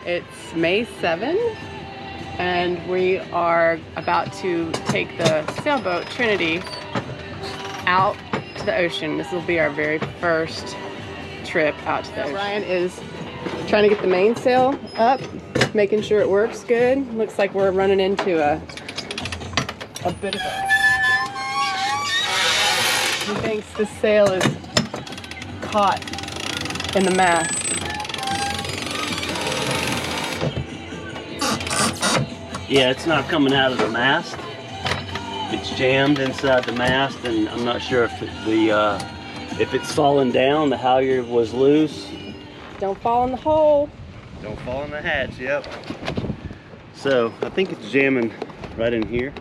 It's May 7th, and we are about to take the sailboat Trinity out to the ocean. This will be our very first trip out to the ocean. Ryan is trying to get the mainsail up, making sure it works good. Looks like we're running into a bit of a... He thinks the sail is caught in the mast. Yeah, it's not coming out of the mast. It's jammed inside the mast, and I'm not sure if it's fallen down. The halyard was loose. Don't fall in the hole. Don't fall in the hatch. Yep. So I think it's jamming right in here.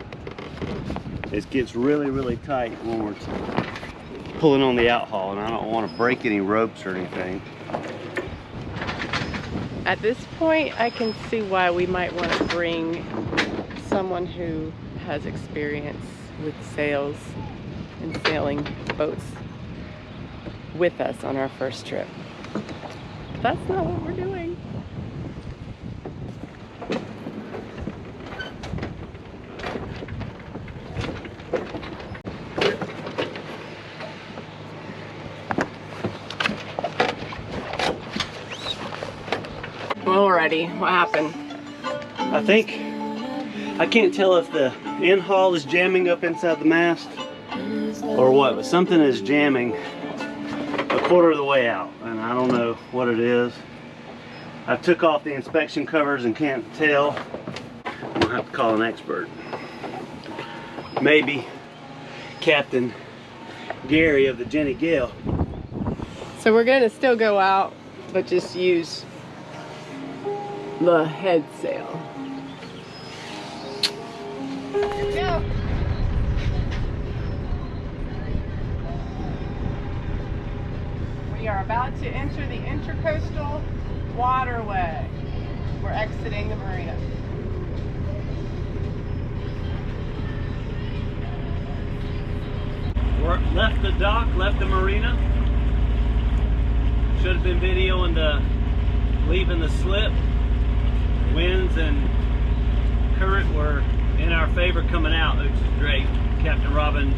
It gets really, really tight when we're pulling on the outhaul, and I don't want to break any ropes or anything. At this point, I can see why we might want to bring someone who has experience with sails and sailing boats with us on our first trip. That's not what we're doing. Alrighty, what happened? I can't tell if the end haul is jamming up inside the mast or what, but something is jamming a quarter of the way out, and I don't know what it is. I took off the inspection covers and can't tell. I'm gonna have to call an expert. Maybe Captain Gary of the Jenny Gale. So we're gonna still go out, but just use the head sail. Here we go. We are about to enter the intercoastal waterway. We're exiting the marina. We're left the dock, left the marina. Should have been videoing the leaving the slip. Winds and current were in our favor coming out, which is great. Captain Robin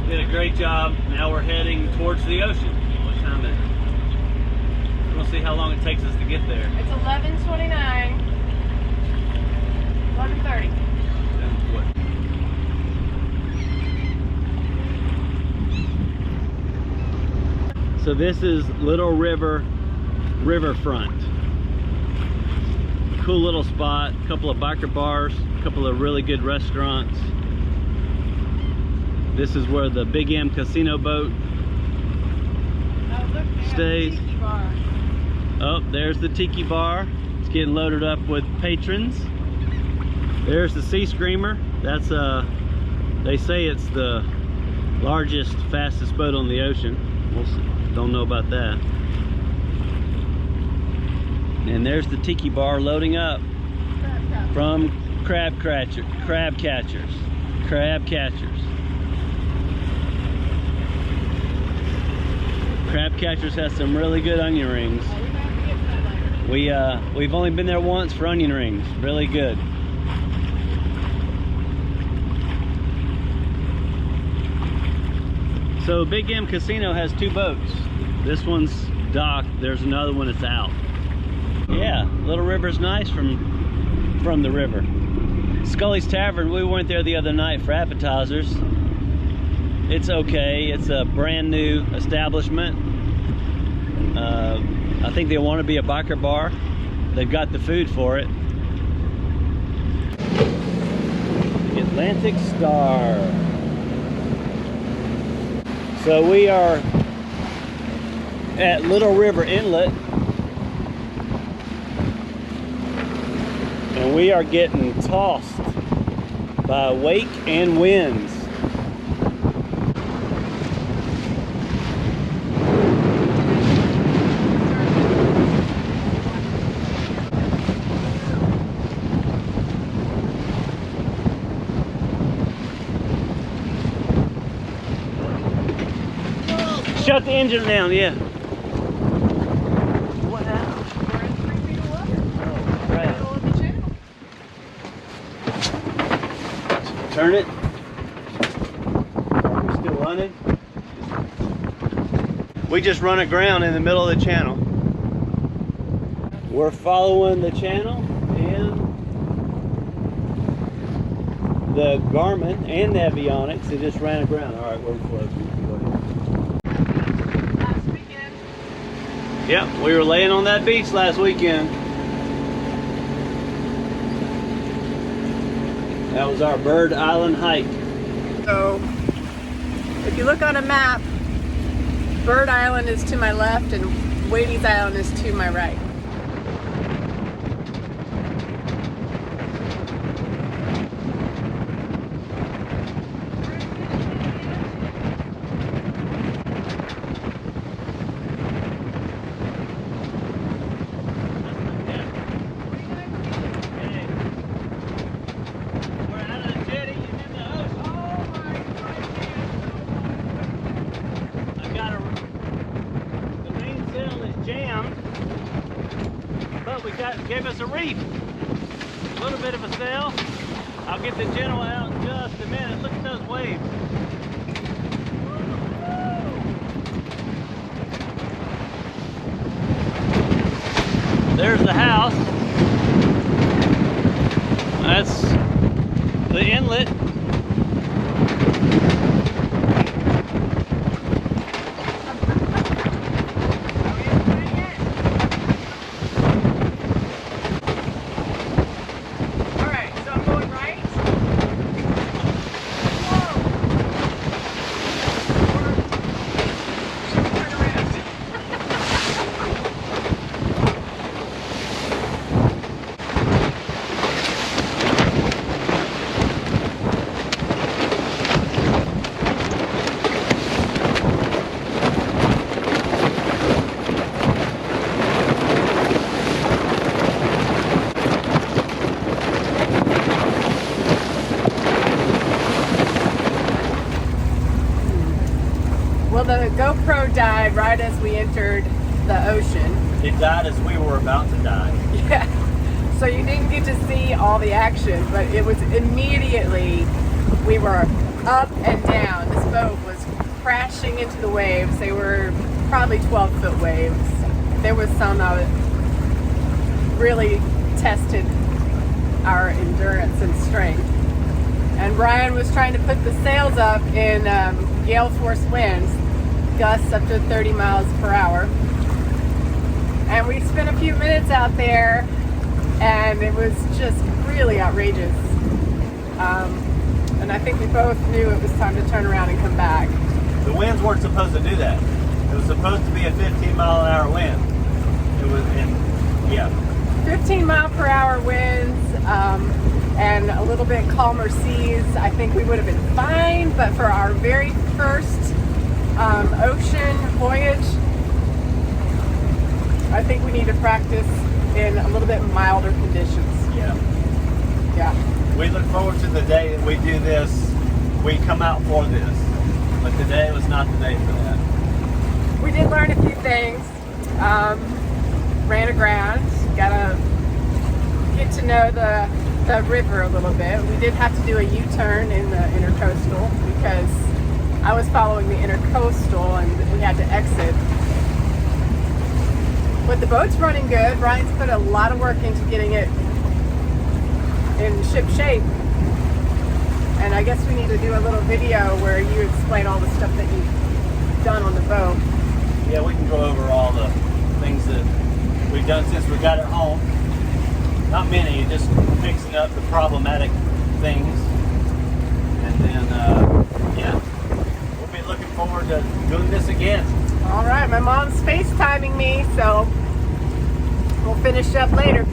did a great job. Now we're heading towards the ocean. What time is it? We'll see how long it takes us to get there. It's 11:29. 11:30. So this is Little River Riverfront. Cool little spot, a couple of biker bars, a couple of really good restaurants. This is where the Big M casino boat stays. Oh, there's the tiki bar. It's getting loaded up with patrons. There's the Sea Screamer. That's they say it's the largest, fastest boat on the ocean. We'll see. Don't know about that. And there's the tiki bar loading up from crab catchers. Crab catchers has some really good onion rings. We've only been there once for onion rings. Really good. So Big M Casino has two boats. This one's docked. There's another one that's out. Yeah, Little River's nice from the river. Scully's Tavern, we went there the other night for appetizers. It's okay. It's a brand new establishment. I think they want to be a biker bar. They've got the food for it. The Atlantic Star. So we are at Little River Inlet. And we are getting tossed by wake and winds. Shut the engine down, yeah. What happened? Turn it. Are we still running? We just run aground in the middle of the channel. We're following the channel and the Garmin and the avionics. It just ran aground. All right, we're close. Last weekend. Yep, we were laying on that beach last weekend. That was our Bird Island hike. So, if you look on a map, Bird Island is to my left and Wadey's Island is to my right. Gave us a reef, a little bit of a sail. I'll get the general out in just a minute. Look at those waves. There's the house. That's the inlet. Well, the GoPro died right as we entered the ocean. It died as we were about to die. Yeah. So you didn't get to see all the action, but it was immediately, we were up and down. This boat was crashing into the waves. They were probably 12-foot waves. There was some of it really tested our endurance and strength. And Brian was trying to put the sails up in gale force winds, gusts up to 30 miles per hour. And we spent a few minutes out there and it was just really outrageous. And I think we both knew it was time to turn around and come back. The winds weren't supposed to do that. It was supposed to be a 15-mile-an-hour wind. It was, 15-mile-per-hour winds and a little bit calmer seas. I think we would have been fine, but for our very first ocean voyage, I think we need to practice in a little bit milder conditions. Yeah. Yeah. We look forward to the day that we do this. We come out for this. But today was not the day for that. We did learn a few things. Ran aground. Gotta get to know the river a little bit. We did have to do a U-turn in the intercoastal because I was following the intercoastal and we had to exit. But the boat's running good. Ryan's put a lot of work into getting it in ship shape. And I guess we need to do a little video where you explain all the stuff that you've done on the boat. Yeah, we can go over all the things that we've done since we got it home. Not many, just fixing up the problematic things. And then, yeah, we'll be looking forward to doing this again. All right, my mom's FaceTiming me, so we'll finish up later.